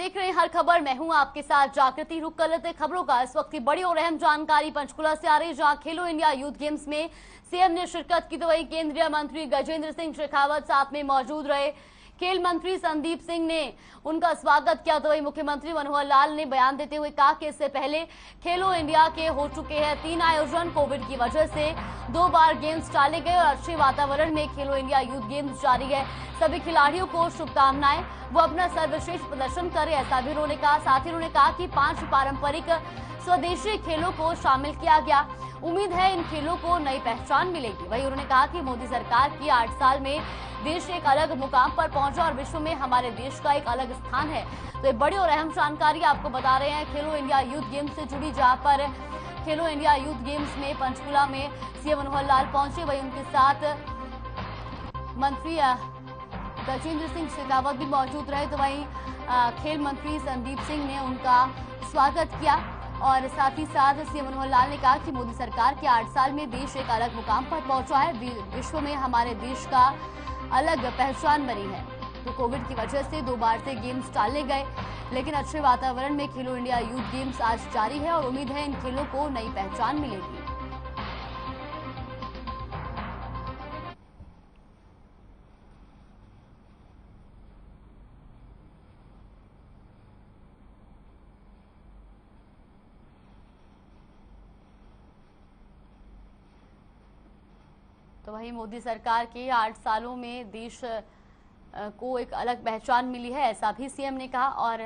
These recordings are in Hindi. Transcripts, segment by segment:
देख रहे हैं हर खबर। मैं हूं आपके साथ जागृति। रुक कर लेते खबरों का। इस वक्त की बड़ी और अहम जानकारी पंचकुला से आ रही, जहां खेलो इंडिया यूथ गेम्स में सीएम ने शिरकत की। तो वही केंद्रीय मंत्री गजेंद्र सिंह शेखावत साथ में मौजूद रहे। खेल मंत्री संदीप सिंह ने उनका स्वागत किया। तो वही मुख्यमंत्री मनोहर लाल ने बयान देते हुए कहा कि इससे पहले खेलो इंडिया के हो चुके हैं 3 आयोजन। कोविड की वजह से 2 बार गेम्स टाले गए और अच्छे वातावरण में खेलो इंडिया यूथ गेम्स जारी है। सभी खिलाड़ियों को शुभकामनाएं, वो अपना सर्वश्रेष्ठ प्रदर्शन करें, ऐसा भी उन्होंने कहा। साथ ही उन्होंने कहा कि 5 पारंपरिक स्वदेशी खेलों को शामिल किया गया। उम्मीद है इन खेलों को नई पहचान मिलेगी। वही उन्होंने कहा कि मोदी सरकार की 8 साल में देश एक अलग मुकाम पर पहुंचा और विश्व में हमारे देश का एक अलग स्थान है। तो ये बड़ी और अहम जानकारी आपको बता रहे हैं खेलो इंडिया यूथ गेम्स से जुड़ी, जहां पर खेलो इंडिया यूथ गेम्स में पंचकुला में सीएम मनोहर लाल पहुंचे। वही उनके साथ मंत्री गजेंद्र सिंह शेखावत भी मौजूद रहे। तो वहीं खेल मंत्री संदीप सिंह ने उनका स्वागत किया और साथ ही साथ सीएम मनोहर लाल ने कहा कि मोदी सरकार के 8 साल में देश एक अलग मुकाम पर पहुंचा है। विश्व में हमारे देश का अलग पहचान बनी है। तो कोविड की वजह से 2 बार से गेम्स टाले गए, लेकिन अच्छे वातावरण में खेलो इंडिया यूथ गेम्स आज जारी है और उम्मीद है इन खेलों को नई पहचान मिलेगी। तो वहीं मोदी सरकार के 8 सालों में देश को एक अलग पहचान मिली है, ऐसा भी सीएम ने कहा। और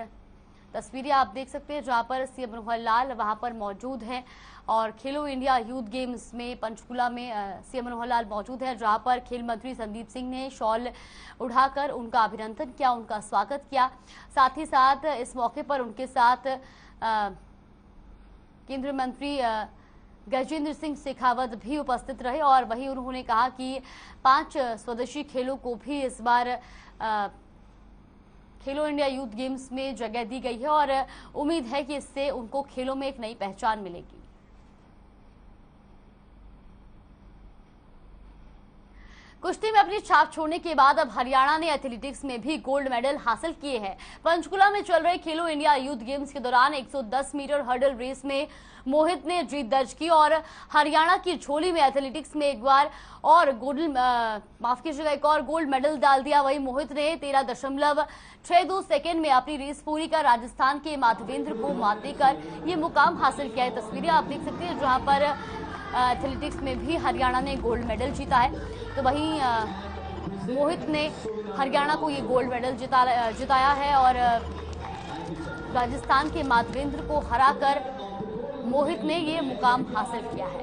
तस्वीरें आप देख सकते हैं जहां पर सीएम मनोहर लाल वहां पर मौजूद हैं और खेलो इंडिया यूथ गेम्स में पंचकुला में सीएम मनोहर लाल मौजूद है, जहां पर खेल मंत्री संदीप सिंह ने शॉल उठाकर उनका अभिनंदन किया, उनका स्वागत किया। साथ ही साथ इस मौके पर उनके साथ केंद्रीय मंत्री गजेंद्र सिंह शेखावत भी उपस्थित रहे और वही उन्होंने कहा कि 5 स्वदेशी खेलों को भी इस बार खेलो इंडिया यूथ गेम्स में जगह दी गई है और उम्मीद है कि इससे उनको खेलों में एक नई पहचान मिलेगी। कुश्ती में अपनी छाप छोड़ने के बाद अब हरियाणा ने एथलेटिक्स में भी गोल्ड मेडल हासिल किए हैं। पंचकुला में चल रहे खेलो इंडिया यूथ गेम्स के दौरान 110 मीटर हर्डल रेस में मोहित ने जीत दर्ज की और हरियाणा की झोली में एथलेटिक्स में एक और गोल्ड मेडल डाल दिया। वही मोहित ने 13.62 सेकेंड में अपनी रेस पूरी कर राजस्थान के माधवेंद्र को मात देकर ये मुकाम हासिल किया है। तस्वीरें आप देख सकते हैं जहां पर एथलेटिक्स में भी हरियाणा ने गोल्ड मेडल जीता है। तो वहीं मोहित ने हरियाणा को ये गोल्ड मेडल जिताया है और राजस्थान के माधवेंद्र को हराकर मोहित ने ये मुकाम हासिल किया है।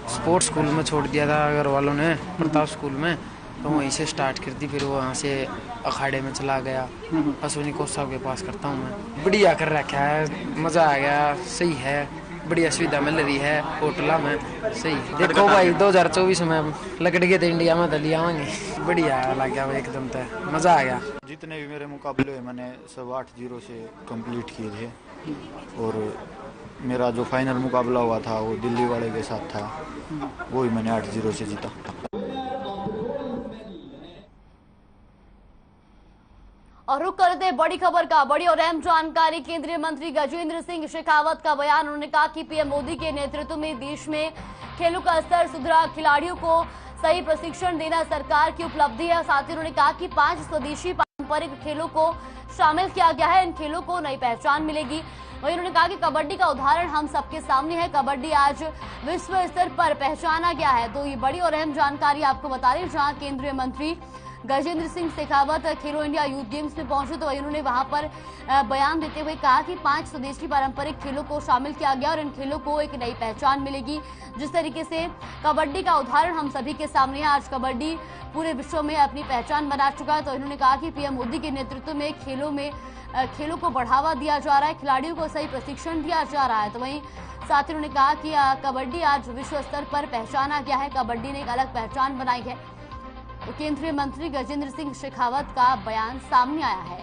स्पोर्ट्स स्कूल में छोड़ दिया था घर वालों ने, प्रताप स्कूल में, तो वहीं से स्टार्ट कर दी। फिर वहाँ से अखाड़े में चला गया। अश्विनी कोच साहब के पास करता हूँ मैं। बढ़िया कर रखा है, मज़ा आ गया, सही है, बढ़िया सुविधा मिल रही है होटला में, सही। देखो भाई 2024 में लकड़ गए थे इंडिया में, दली आवांगे, बढ़िया लग गया भाई, एकदम तो मज़ा आ गया। जितने भी मेरे मुकाबले हुए मैंने सब 8-0 से कंप्लीट किए थे और मेरा जो फाइनल मुकाबला हुआ था वो दिल्ली वाले के साथ था, वो ही मैंने 8-0 से जीता। और रुक करते बड़ी खबर का। बड़ी और अहम जानकारी केंद्रीय मंत्री गजेंद्र सिंह शेखावत का बयान। उन्होंने कहा कि पीएम मोदी के नेतृत्व में देश में खेलों का स्तर सुधरा, खिलाड़ियों को सही प्रशिक्षण देना सरकार की उपलब्धि है। साथ ही उन्होंने कहा कि 5 स्वदेशी पारंपरिक खेलों को शामिल किया गया है, इन खेलों को नई पहचान मिलेगी। वहीं उन्होंने कहा कि कबड्डी का उदाहरण हम सबके सामने है, कबड्डी आज विश्व स्तर पर पहचाना गया है। तो ये बड़ी और अहम जानकारी आपको बता रही, जहां केंद्रीय मंत्री गजेंद्र सिंह शेखावत खेलो इंडिया यूथ गेम्स में पहुंचे तो उन्होंने वहां पर बयान देते हुए कहा कि 5 स्वदेशी पारंपरिक खेलों को शामिल किया गया और इन खेलों को एक नई पहचान मिलेगी। जिस तरीके से कबड्डी का उदाहरण हम सभी के सामने है, आज कबड्डी पूरे विश्व में अपनी पहचान बना चुका है। तो उन्होंने कहा कि पीएम मोदी के नेतृत्व में खेलों को बढ़ावा दिया जा रहा है, खिलाड़ियों को सही प्रशिक्षण दिया जा रहा है। तो वहीं साथ ही उन्होंने कहा कि कबड्डी आज विश्व स्तर पर पहचाना गया है, कबड्डी ने एक अलग पहचान बनाई है। तो केंद्रीय मंत्री गजेंद्र सिंह शेखावत का बयान सामने आया है।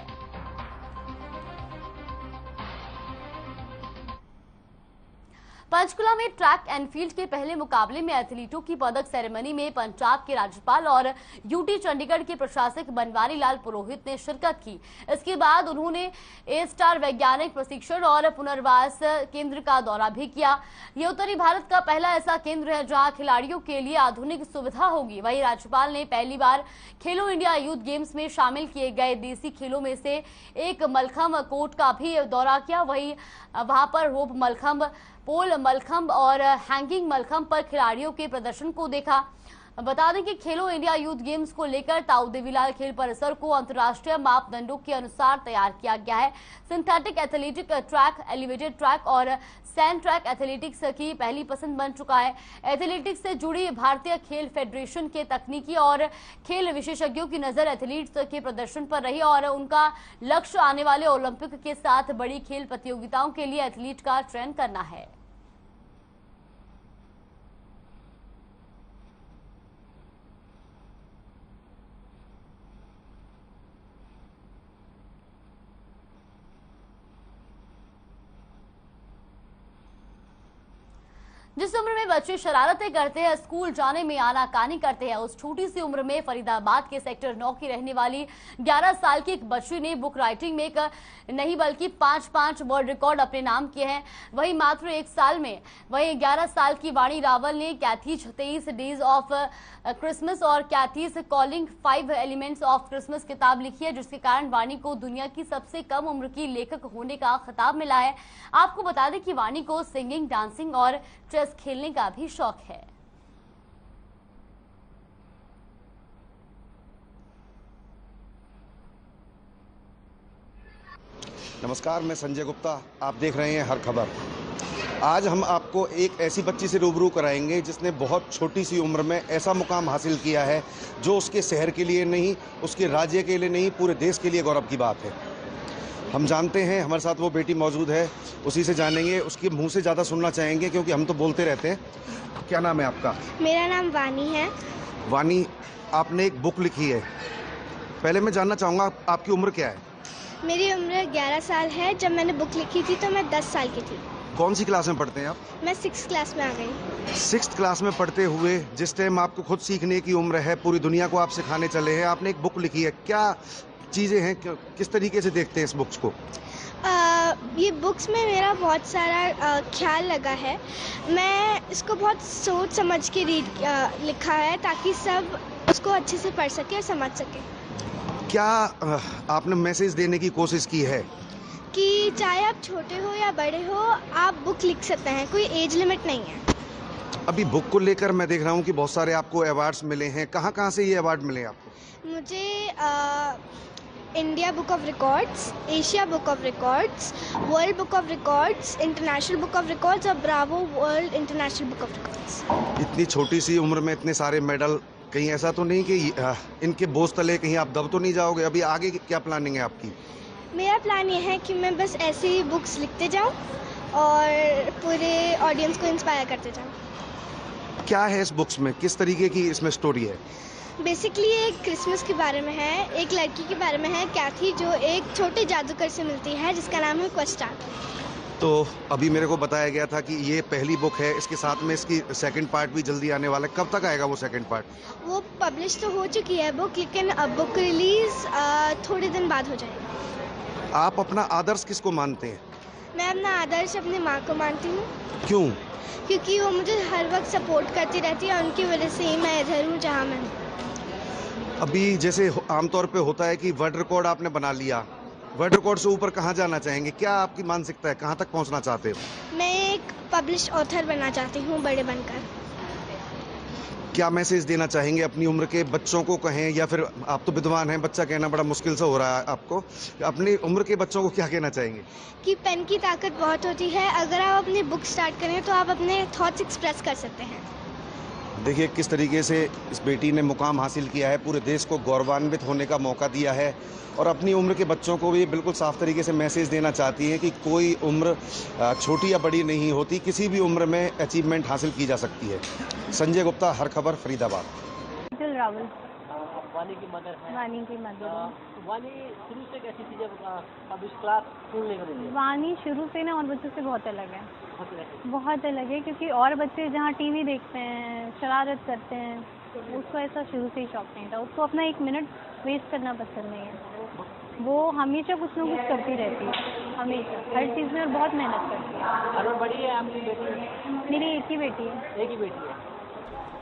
पंचकुला में ट्रैक एंड फील्ड के पहले मुकाबले में एथलीटों की पदक सेरेमनी में पंजाब के राज्यपाल और यूटी चंडीगढ़ के प्रशासक बनवारी लाल पुरोहित ने शिरकत की। इसके बाद उन्होंने ए स्टार वैज्ञानिक प्रशिक्षण और पुनर्वास केंद्र का दौरा भी किया। ये उत्तरी भारत का पहला ऐसा केंद्र है जहां खिलाड़ियों के लिए आधुनिक सुविधा होगी। वहीं राज्यपाल ने पहली बार खेलो इंडिया यूथ गेम्स में शामिल किए गए देसी खेलों में से एक मलखंब कोर्ट का भी दौरा किया। वहीं वहां पर रोप मलखंब, पोल मलखंब और हैंगिंग मलखंब पर खिलाड़ियों के प्रदर्शन को देखा। बता दें कि खेलो इंडिया यूथ गेम्स को लेकर ताऊ देवीलाल खेल परिसर को अंतर्राष्ट्रीय मापदंडों के अनुसार तैयार किया गया है। Synthetic athletic track, elevated track और सैंड ट्रैक एथलेटिक्स की पहली पसंद बन चुका है। एथलेटिक्स से जुड़ी भारतीय खेल फेडरेशन के तकनीकी और खेल विशेषज्ञों की नजर एथलीट्स के प्रदर्शन पर रही और उनका लक्ष्य आने वाले ओलंपिक के साथ बड़ी खेल प्रतियोगिताओं के लिए एथलीट का चयन करना है। जिस उम्र में बच्चे शरारतें करते हैं, स्कूल जाने में आनाकानी करते हैं, उस छोटी सी उम्र में फरीदाबाद के सेक्टर 9 की रहने वाली 11 साल की एक बच्ची ने बुक राइटिंग में एक नहीं बल्कि 5 वर्ल्ड रिकॉर्ड अपने नाम किए हैं। वहीं मात्र 1 साल में 11 साल की वाणी रावल ने कैथीज 23 डेज ऑफ क्रिसमस और कैथीज कॉलिंग 5 एलिमेंट्स ऑफ क्रिसमस किताब लिखी है, जिसके कारण वाणी को दुनिया की सबसे कम उम्र की लेखक होने का खिताब मिला है। आपको बता दें कि वाणी को सिंगिंग, डांसिंग और चेस खेलने का भी शौक है। नमस्कार, मैं संजय गुप्ता, आप देख रहे हैं हर खबर। आज हम आपको एक ऐसी बच्ची से रूबरू कराएंगे जिसने बहुत छोटी सी उम्र में ऐसा मुकाम हासिल किया है जो उसके शहर के लिए नहीं, उसके राज्य के लिए नहीं, पूरे देश के लिए गौरव की बात है। हम जानते हैं, हमारे साथ वो बेटी मौजूद है, उसी से जानेंगे, उसके मुंह से ज़्यादा सुनना चाहेंगे क्योंकि हम तो बोलते रहते हैं। क्या नाम है आपका? मेरा नाम वानी है। वानी, आपने एक बुक लिखी है। पहले मैं जानना चाहूँगा आपकी उम्र क्या है? मेरी उम्र 11 साल है। जब मैंने बुक लिखी थी तो मैं 10 साल की थी। कौन सी क्लास में पढ़ते हैं आप? मैं 6th क्लास में आ गई। 6th क्लास में पढ़ते हुए जिस टाइम आपको खुद सीखने की उम्र है, पूरी दुनिया को आप सिखाने चले हैं, आपने एक बुक लिखी है। क्या चीज़ें हैं, किस तरीके से देखते हैं इस बुक्स को? ये बुक्स में मेरा बहुत सारा ख्याल लगा है। मैं इसको बहुत सोच समझ के लिखा है ताकि सब उसको अच्छे से पढ़ सके और समझ सके। क्या आपने मैसेज देने की कोशिश की है कि चाहे आप छोटे हो या बड़े हो, आप बुक लिख सकते हैं, कोई एज लिमिट नहीं है। अभी बुक को लेकर मैं देख रहा हूँ कि बहुत सारे आपको अवार्ड्स मिले हैं। कहाँ से ये अवार्ड मिले आपको? मुझे India Book of Records, Asia Book of Records, World Book of Records, International Book of Records और Bravo World International Book of Records. इतनी छोटी सी उम्र में इतने सारे मेडल, कहीं ऐसा तो नहीं कि इनके बोझ तले कहीं आप दब तो नहीं जाओगे? अभी आगे क्या प्लानिंग है आपकी? मेरा प्लान ये है कि मैं बस ऐसे ही बुक्स लिखते जाऊं और पूरे ऑडियंस को इंस्पायर करते जाऊं। क्या है इस बुक्स में, किस तरीके की इसमें स्टोरी है? बेसिकली एक क्रिसमस के बारे में है, एक लड़की के बारे में है, कैथी, जो एक छोटे जादूगर से मिलती है जिसका नाम है क्वेस्टार। तो अभी मेरे को बताया गया था कि ये पहली बुक है, इसके साथ में इसकी सेकंड पार्ट भी जल्दी आने वाला है। कब तक आएगा वो सेकंड पार्ट? वो पब्लिश तो हो चुकी है बुक, लेकिन अब बुक रिलीज थोड़े दिन बाद हो जाएगी। आप अपना आदर्श किसको मानते हैं? मैं अपना आदर्श अपनी माँ को मानती हूँ। क्यों? क्योंकि वो मुझे हर वक्त सपोर्ट करती रहती है और उनकी वजह से ही मैं इधर हूँ जहाँ मैं हूँ। अभी जैसे आमतौर पे होता है कि वर्ल्ड रिकॉर्ड आपने बना लिया, वर्ल्ड रिकॉर्ड से ऊपर कहाँ जाना चाहेंगे? क्या आपकी मानसिकता है, कहाँ तक पहुँचना चाहते हो? मैं एक पब्लिश ऑथर बनना चाहती हूँ, बड़े बनकर। क्या मैसेज देना चाहेंगे अपनी उम्र के बच्चों को, कहें, या फिर आप तो विद्वान हैं, बच्चा कहना बड़ा मुश्किल से हो रहा है आपको, अपनी उम्र के बच्चों को क्या कहना चाहेंगे? कि पेन की ताकत बहुत होती है। अगर आप अपनी बुक स्टार्ट करें तो आप अपने थॉट्स एक्सप्रेस कर सकते हैं। देखिए किस तरीके से इस बेटी ने मुकाम हासिल किया है, पूरे देश को गौरवान्वित होने का मौका दिया है और अपनी उम्र के बच्चों को भी बिल्कुल साफ तरीके से मैसेज देना चाहती है कि कोई उम्र छोटी या बड़ी नहीं होती, किसी भी उम्र में अचीवमेंट हासिल की जा सकती है। संजय गुप्ता, हर खबर, फरीदाबाद। रावल। आप वानी की मदर हैं? वानी की मदर हूँ। वानी शुरू से कैसी थी जब अब इस क्लास स्कूल ले रही है? वानी शुरू से ना और बच्चों से बहुत अलग है, बहुत अलग है, क्योंकि और बच्चे जहाँ टीवी देखते हैं, शरारत करते हैं, उसको ऐसा शुरू से ही शौक नहीं था। उसको अपना 1 मिनट वेस्ट करना पसंद नहीं है। वो हमेशा कुछ ना कुछ करती रहती है, हमेशा हर चीज़ में, और बहुत मेहनत करती है। और बड़ी है आपकी बेटी? मेरी एक ही बेटी है। एक ही बेटी है?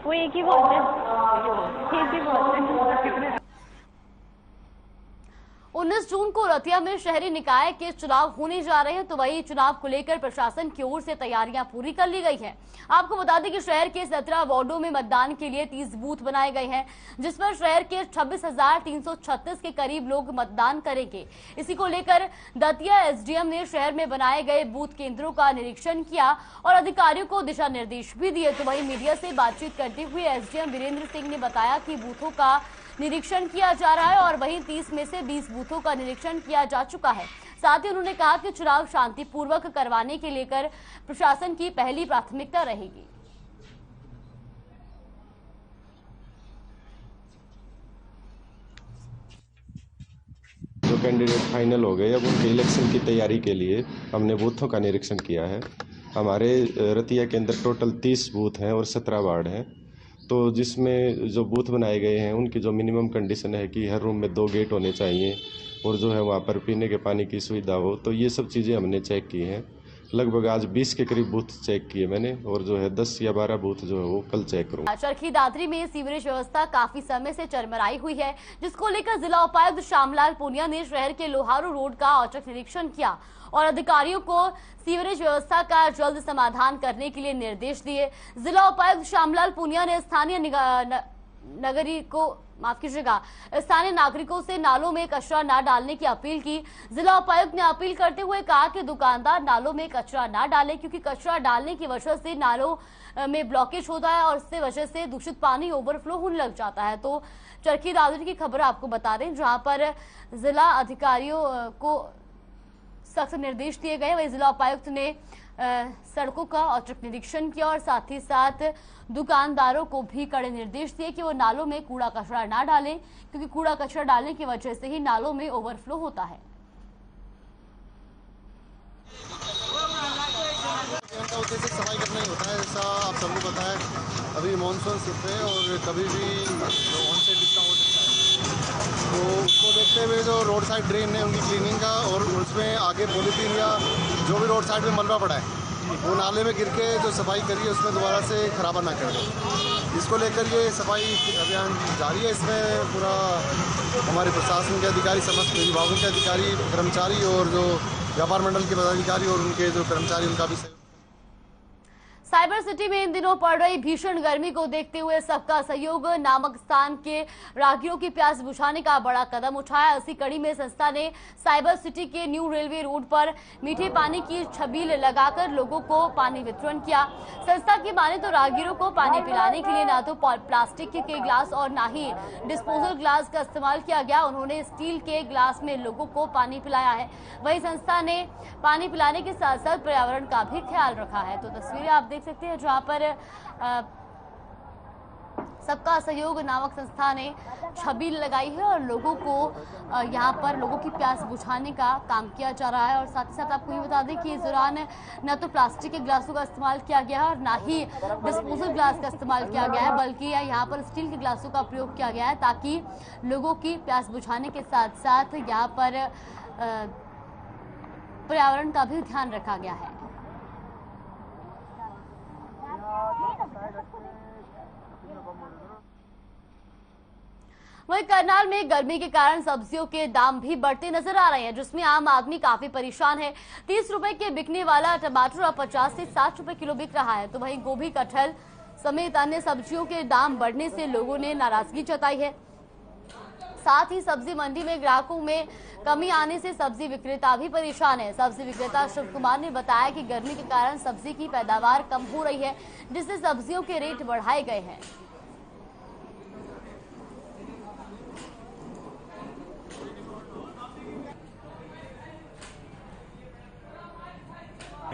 वो एक ही बहुत है, एक ही बहुत है। 19 जून को रतिया में शहरी निकाय के चुनाव होने जा रहे हैं, तो वही चुनाव को लेकर प्रशासन की ओर से तैयारियां पूरी कर ली गई हैं। आपको बता दें कि शहर के 17 वार्डों में मतदान के लिए 30 बूथ बनाए गए हैं, जिस पर शहर के 26,336 के करीब लोग मतदान करेंगे। इसी को लेकर दतिया एसडीएम ने शहर में बनाए गए बूथ केंद्रों का निरीक्षण किया और अधिकारियों को दिशा निर्देश भी दिए। तो वही मीडिया से बातचीत करते हुए एसडीएम वीरेंद्र सिंह ने बताया कि बूथों का निरीक्षण किया जा रहा है और वहीं 30 में से 20 बूथों का निरीक्षण किया जा चुका है। साथ ही उन्होंने कहा कि चुनाव शांतिपूर्वक करवाने के लेकर प्रशासन की पहली प्राथमिकता रहेगी। जो कैंडिडेट फाइनल हो गए, अब उनके इलेक्शन की तैयारी के लिए हमने बूथों का निरीक्षण किया है। हमारे रतिया के अंदर टोटल 30 बूथ हैं और 17 वार्ड हैं। तो जिसमें जो बूथ बनाए गए हैं उनकी जो मिनिमम कंडीशन है कि हर रूम में 2 गेट होने चाहिए और जो है वहाँ पर पीने के पानी की सुविधा हो, तो ये सब चीज़ें हमने चेक की हैं। लगभग आज 20 के करीब बूथ चेक किए मैंने, और जो है 10 या 12 बूथ जो है वो कल चेक करूँगा। चरखी दादरी में सीवरेज व्यवस्था काफी समय से चरमराई हुई है, जिसको लेकर जिला उपायुक्त श्यामलाल पुनिया ने शहर के लोहारू रोड का औचक निरीक्षण किया और अधिकारियों को सीवरेज व्यवस्था का जल्द समाधान करने के लिए निर्देश दिए। जिला उपायुक्त श्यामलाल पुनिया ने स्थानीय नागरिकों से नालों में कचरा न डालने की अपील की। जिला उपायुक्त ने अपील करते हुए कहा कि दुकानदार नालों में कचरा न डालें, क्योंकि कचरा डालने की वजह से नालों में ब्लॉकेज होता है और इससे वजह से दूषित पानी ओवरफ्लो होने लग जाता है। तो चरखी दादरी की खबर आपको बता दें, जहां पर जिला अधिकारियों को सख्त निर्देश दिए गए। वही जिला उपायुक्त ने सड़कों का औचक निरीक्षण किया और साथ ही साथ दुकानदारों को भी कड़े निर्देश दिए कि वो नालों में कूड़ा कचरा ना डालें, क्योंकि कूड़ा कचरा डालने की वजह से ही नालों में ओवरफ्लो होता है। उद्देश्य सफाई करना ही होता है, जैसा आप सबको पता है। अभी मानसून सिर्फ है और कभी भी ऑन साइड इसका हो सकता है, तो उसको देखते हुए जो रोड साइड ड्रेन है उनकी क्लीनिंग का, और उसमें आगे पॉलीथीन या जो भी रोड साइड में मलबा पड़ा है वो नाले में गिर के जो सफाई करिए उसमें दोबारा से खराबा ना कर दे। इसको लेकर ये सफाई अभियान जारी है। इसमें पूरा हमारे प्रशासन के अधिकारी, समस्त विभागों के अधिकारी, कर्मचारी और जो व्यापार मंडल के पदाधिकारी और उनके जो कर्मचारी, उनका भी सहयोग। साइबर सिटी में इन दिनों पड़ रही भीषण गर्मी को देखते हुए सबका सहयोग नामक स्थान के राहगीरों की प्यास बुझाने का बड़ा कदम उठाया। इसी कड़ी में संस्था ने साइबर सिटी के न्यू रेलवे रोड पर मीठे पानी की छबील लगाकर लोगों को पानी वितरण किया। संस्था की माने तो राहगीरों को पानी पिलाने के लिए ना तो प्लास्टिक के ग्लास और ना ही डिस्पोजल ग्लास का इस्तेमाल किया गया। उन्होंने स्टील के ग्लास में लोगों को पानी पिलाया है। वही संस्था ने पानी पिलाने के साथ साथ पर्यावरण का भी ख्याल रखा है। तो तस्वीरें आप देख सकते हैं, जहां पर सबका सहयोग नामक संस्था ने छबील लगाई है और लोगों को यहां पर लोगों की प्यास बुझाने का काम किया जा रहा है। और साथ ही साथ आपको ये बता दें कि इस दौरान न तो प्लास्टिक के ग्लासों का इस्तेमाल किया गया है और ना ही डिस्पोजल ग्लास का इस्तेमाल किया गया है, बल्कि यहाँ पर स्टील के ग्लासों का प्रयोग किया गया है, ताकि लोगों की प्यास बुझाने के साथ साथ यहाँ पर पर्यावरण का भी ध्यान रखा गया है। वहीं करनाल में गर्मी के कारण सब्जियों के दाम भी बढ़ते नजर आ रहे हैं, जिसमें आम आदमी काफी परेशान है। 30 रुपए के बिकने वाला टमाटर अब 50 से 60 रुपए किलो बिक रहा है। तो वहीं गोभी, कटहल समेत अन्य सब्जियों के दाम बढ़ने से लोगों ने नाराजगी जताई है। साथ ही सब्जी मंडी में ग्राहकों में कमी आने से सब्जी विक्रेता भी परेशान है। सब्जी विक्रेता शिव कुमार ने बताया कि गर्मी के कारण सब्जी की पैदावार कम हो रही है, जिससे सब्जियों के रेट बढ़ाए गए हैं।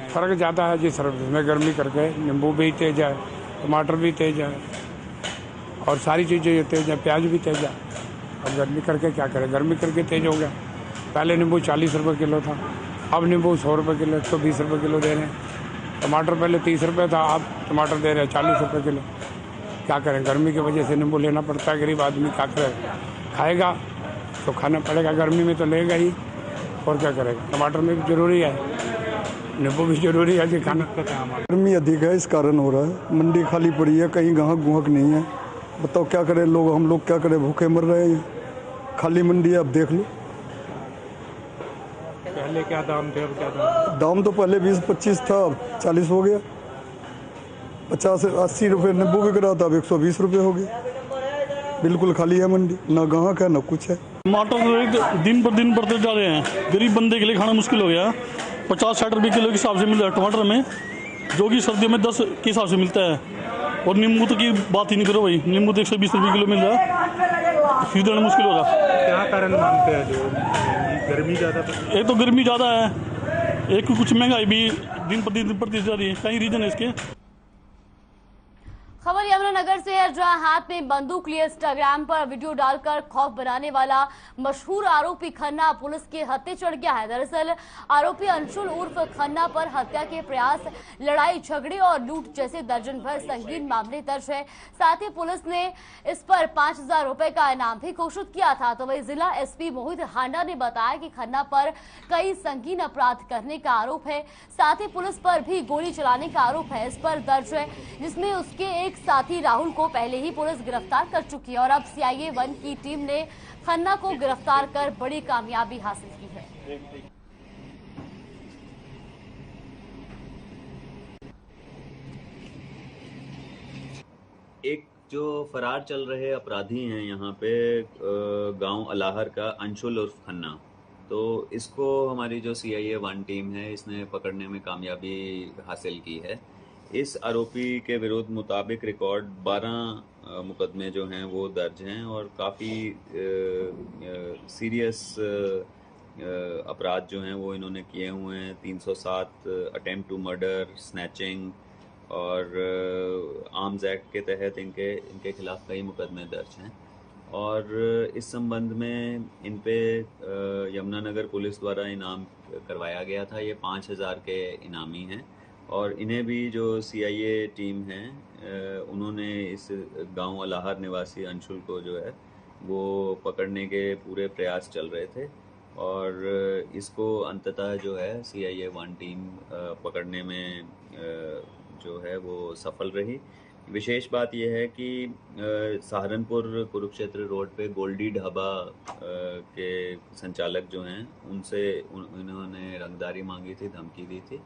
फर्क ज़्यादा है जी सर, इसमें गर्मी करके नींबू भी तेज है, टमाटर भी तेज है और सारी चीज़ें तेज़ हैं, प्याज भी तेज़ है। अब गर्मी करके क्या करें, गर्मी करके तेज़ हो गया। पहले नींबू 40 रुपये किलो था, अब नींबू 100 रुपये किलो, 120 रुपये किलो दे रहे हैं। टमाटर पहले 30 रुपये था, अब टमाटर दे रहे हैं 40 रुपये किलो। क्या करें, गर्मी की वजह से नींबू लेना पड़ता है। गरीब आदमी क्या करेगा, खाएगा तो खाना पड़ेगा, गर्मी में तो लेगा ही, और क्या करेगा। टमाटर में भी ज़रूरी है, नींबू भी ज़रूरी है जी खाना। गर्मी अधिक है, इस कारण हो रहा है। मंडी खाली पड़ी है, कहीं गाहक गुहक नहीं है। बताओ क्या करें लोग, हम लोग क्या करें, भूखे मर रहे हैं। खाली मंडी है, अब देख लो। पहले क्या दाम थे, अब क्या दाम? दाम तो पहले 20-25 था, अब 40 हो गया। 50-80 रुपये नींबू बिक रहा था, अब 120 रुपये हो गया। बिल्कुल खाली है मंडी, ना गाहक है ना कुछ है। टमाटर रेट दिन पर दिन बढ़ते जा रहे हैं। गरीब बंदे के लिए खाना मुश्किल हो गया। 50-60 रुपये किलो के हिसाब से मिल रहा है टमाटर में, जो कि सर्दियों में 10 के हिसाब से मिलता है। और नींबू तो की बात ही नहीं करो भाई, नींबू तो 120 रुपये किलो मिल रहा है, खरीदना मुश्किल हो रहा है। क्या कारण मानते हैं जो गर्मी ज़्यादा? एक तो गर्मी ज़्यादा है, एक कुछ महंगाई भी दिन पर दिन बढ़ती जा रही है। कई रीजन है इसके। खबर यमुनानगर से है, जहां हाथ में बंदूक लिए इंस्टाग्राम पर वीडियो डालकर खौफ बनाने वाला मशहूर आरोपी खन्ना पुलिस के हत्थे चढ़ गया है। दरअसल आरोपी अंशुल उर्फ खन्ना पर हत्या के प्रयास, लड़ाई झगड़े और लूट जैसे दर्जन भर संगीन मामले दर्ज है। साथ ही पुलिस ने इस पर 5000 रुपए का इनाम भी घोषित किया था। तो वही जिला एसपी मोहित हांडा ने बताया कि खन्ना पर कई संगीन अपराध करने का आरोप है। साथ ही पुलिस पर भी गोली चलाने का आरोप है इस पर दर्ज है, जिसमें उसके एक साथी राहुल को पहले ही पुलिस गिरफ्तार कर चुकी है। और अब सीआईए 1 की टीम ने खन्ना को गिरफ्तार कर बड़ी कामयाबी हासिल की है। एक जो फरार चल रहे अपराधी हैं यहाँ पे गांव अलाहर का अंशुल उर्फ खन्ना, तो इसको हमारी जो सीआईए 1 टीम है इसने पकड़ने में कामयाबी हासिल की है। इस आरोपी के विरुद्ध मुताबिक रिकॉर्ड 12 मुकदमे जो हैं वो दर्ज हैं और काफ़ी सीरियस अपराध जो हैं वो इन्होंने किए हुए हैं। 307 अटेम्प्ट टू मर्डर, स्नैचिंग और आर्म्स एक्ट के तहत इनके खिलाफ कई मुकदमे दर्ज हैं। और इस संबंध में इन पे यमुनानगर पुलिस द्वारा इनाम करवाया गया था। ये 5000 के इनामी हैं और इन्हें भी जो सीआईए टीम है उन्होंने इस गांव अलाहर निवासी अंशुल को जो है वो पकड़ने के पूरे प्रयास चल रहे थे और इसको अंततः जो है सीआईए 1 टीम पकड़ने में जो है वो सफल रही। विशेष बात यह है कि सहारनपुर कुरुक्षेत्र रोड पे गोल्डी ढाबा के संचालक जो हैं उनसे इन्होंने रंगदारी मांगी थी, धमकी दी थी।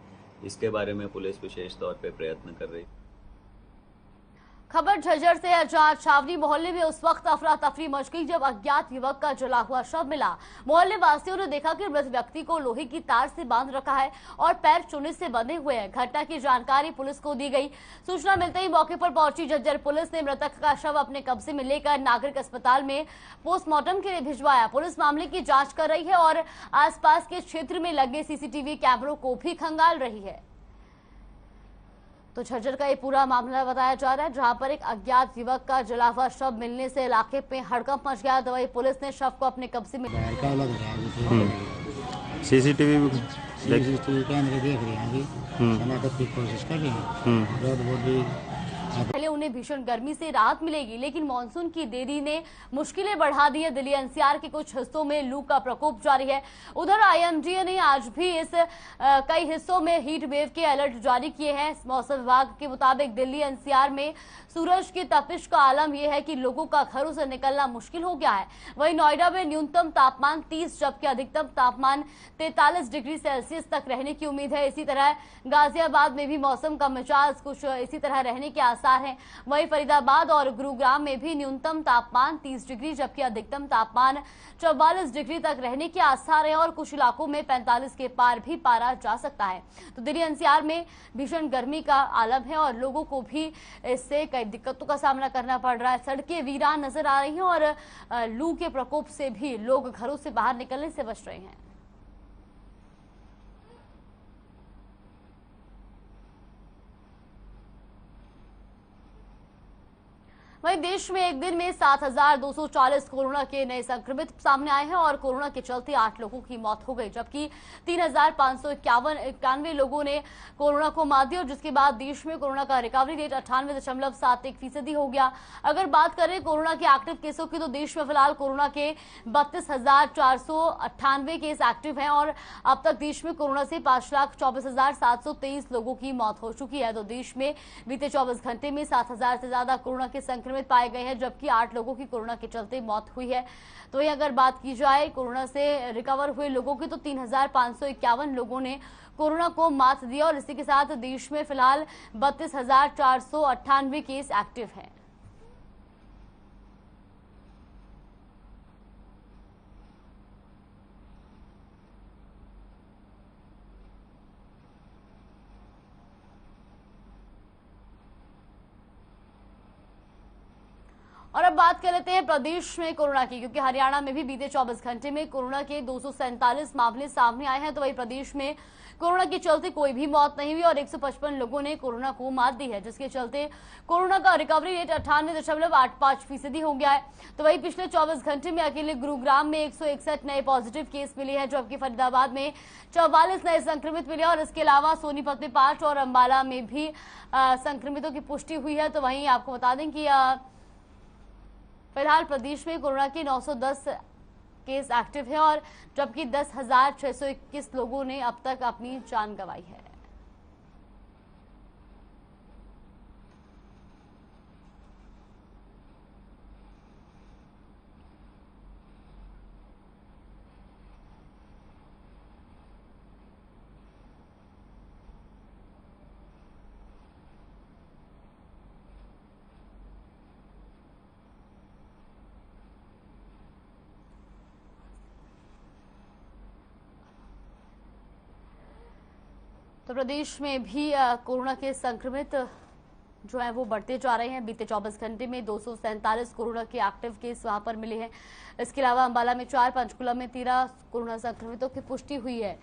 इसके बारे में पुलिस विशेष तौर पे प्रयत्न कर रही। खबर झज्जर से है, जहां छावनी मोहल्ले में उस वक्त अफरा तफरी मच गई जब अज्ञात युवक का जला हुआ शव मिला। मोहल्ले वासियों ने देखा कि मृत व्यक्ति को लोहे की तार से बांध रखा है और पैर चूने से बंधे हुए हैं। घटना की जानकारी पुलिस को दी गई। सूचना मिलते ही मौके पर पहुंची झज्जर पुलिस ने मृतक का शव अपने कब्जे में लेकर नागरिक अस्पताल में पोस्टमार्टम के लिए भिजवाया। पुलिस मामले की जांच कर रही है और आसपास के क्षेत्र में लगे सीसीटीवी कैमरों को भी खंगाल रही है। तो झज्जर का ये पूरा मामला बताया जा रहा है, जहां पर एक अज्ञात युवक का जला हुआ शव मिलने से इलाके में हड़कंप मच गया। दवाई पुलिस ने शव को अपने कब्जे में सीसीटीवी कैमरे देख रहे हैं अभी, शनाख्त की कोशिश कर रहे हैं। पहले उन्हें भीषण गर्मी से राहत मिलेगी, लेकिन मानसून की देरी ने मुश्किलें बढ़ा दी है। दिल्ली एनसीआर के कुछ हिस्सों में लू का प्रकोप जारी है। उधर आईएमडीए ने आज भी इस कई हिस्सों में हीट वेव के अलर्ट जारी किए हैं। मौसम विभाग के मुताबिक दिल्ली एनसीआर में सूरज की तपिश का आलम यह है कि लोगों का घरों से निकलना मुश्किल हो गया है। वहीं नोएडा में न्यूनतम तापमान 30 जबकि अधिकतम तापमान 43 डिग्री सेल्सियस तक रहने की उम्मीद है। इसी तरह गाजियाबाद में भी मौसम का मिजाज कुछ इसी तरह रहने के आसार हैं। वहीं फरीदाबाद और गुरुग्राम में भी न्यूनतम तापमान 30 डिग्री जबकि अधिकतम तापमान 44 डिग्री तक रहने के आसार हैं और कुछ इलाकों में 45 के पार भी पारा जा सकता है। तो दिल्ली एनसीआर में भीषण गर्मी का आलम है और लोगों को भी इससे कई दिक्कतों का सामना करना पड़ रहा है। सड़कें वीरान नजर आ रही हैं और लू के प्रकोप से भी लोग घरों से बाहर निकलने से बच रहे हैं। वहीं देश में एक दिन में 7,240 कोरोना के नए संक्रमित सामने आए हैं और कोरोना के चलते 8 लोगों की मौत हो गई, जबकि 3,591 लोगों ने कोरोना को मात दी और जिसके बाद देश में कोरोना का रिकवरी रेट 98.71% हो गया। अगर बात करें कोरोना के एक्टिव केसों की तो देश में फिलहाल कोरोना के 32,498 केस एक्टिव हैं और अब तक देश में कोरोना से 5,24,723 लोगों की मौत हो चुकी है। तो देश में बीते 24 घंटे में 7,000 से ज्यादा कोरोना के संक्रमित पाए गए हैं, जबकि 8 लोगों की कोरोना के चलते मौत हुई है। तो ये अगर बात की जाए कोरोना से रिकवर हुए लोगों की तो 3,551 लोगों ने कोरोना को मात दिया और इसी के साथ देश में फिलहाल 32,498 केस एक्टिव हैं। और अब बात कर लेते हैं प्रदेश में कोरोना की, क्योंकि हरियाणा में भी बीते 24 घंटे में कोरोना के 247 मामले सामने आए हैं। तो वही प्रदेश में कोरोना के चलते कोई भी मौत नहीं हुई और 155 लोगों ने कोरोना को मात दी है, जिसके चलते कोरोना का रिकवरी रेट 98.85% हो गया है। तो वही पिछले 24 घंटे में अकेले गुरुग्राम में 161 नए पॉजिटिव केस मिले हैं, जबकि फरीदाबाद में 44 नए संक्रमित मिले और इसके अलावा सोनीपत में 5 और अंबाला में भी संक्रमितों की पुष्टि हुई है। तो वहीं आपको बता दें कि फिलहाल प्रदेश में कोरोना के 910 केस एक्टिव है और जबकि 10,621 लोगों ने अब तक अपनी जान गंवाई है। तो प्रदेश में भी कोरोना के संक्रमित जो है वो बढ़ते जा रहे हैं। बीते 24 घंटे में 247 कोरोना के एक्टिव केस वहां पर मिले हैं। इसके अलावा अंबाला में 4, पंचकुला में 13 कोरोना संक्रमितों की पुष्टि हुई है।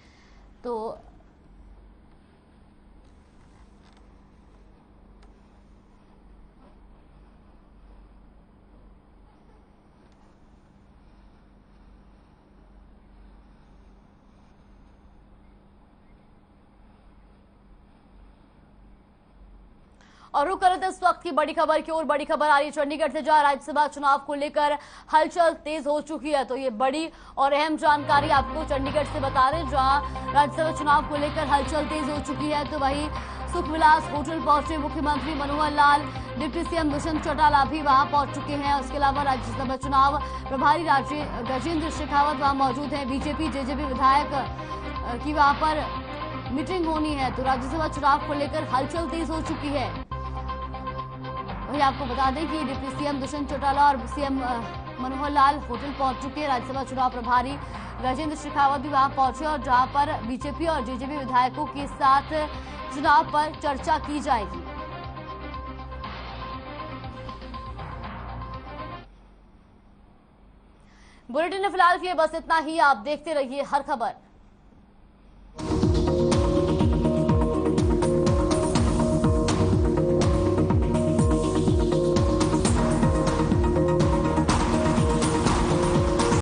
तो और रुक करते इस वक्त की बड़ी खबर की ओर। बड़ी खबर आ रही है चंडीगढ़ से, जहां राज्यसभा चुनाव को लेकर हलचल तेज हो चुकी है। तो ये बड़ी और अहम जानकारी आपको चंडीगढ़ से बता रहे हैं, जहां राज्यसभा चुनाव को लेकर हलचल तेज हो चुकी है। तो वही सुखविलास होटल पहुंचे मुख्यमंत्री मनोहर लाल, डिप्टी सीएम दुष्यंत चौटाला भी वहां पहुंच चुके हैं। उसके अलावा राज्यसभा चुनाव प्रभारी गजेंद्र शेखावत वहां मौजूद है। बीजेपी जेजेपी विधायक की वहां पर मीटिंग होनी है। तो राज्यसभा चुनाव को लेकर हलचल तेज हो चुकी है। वही आपको बता दें कि डिप्टी सीएम दुष्यंत चौटाला और सीएम मनोहर लाल होटल पहुंच चुके हैं। राज्यसभा चुनाव प्रभारी गजेंद्र शेखावत भी वहां पहुंचे और जहां पर बीजेपी और जेजेपी विधायकों के साथ चुनाव पर चर्चा की जाएगी। बुलेटिन में फिलहाल के लिए बस इतना ही। आप देखते रहिए हर खबर।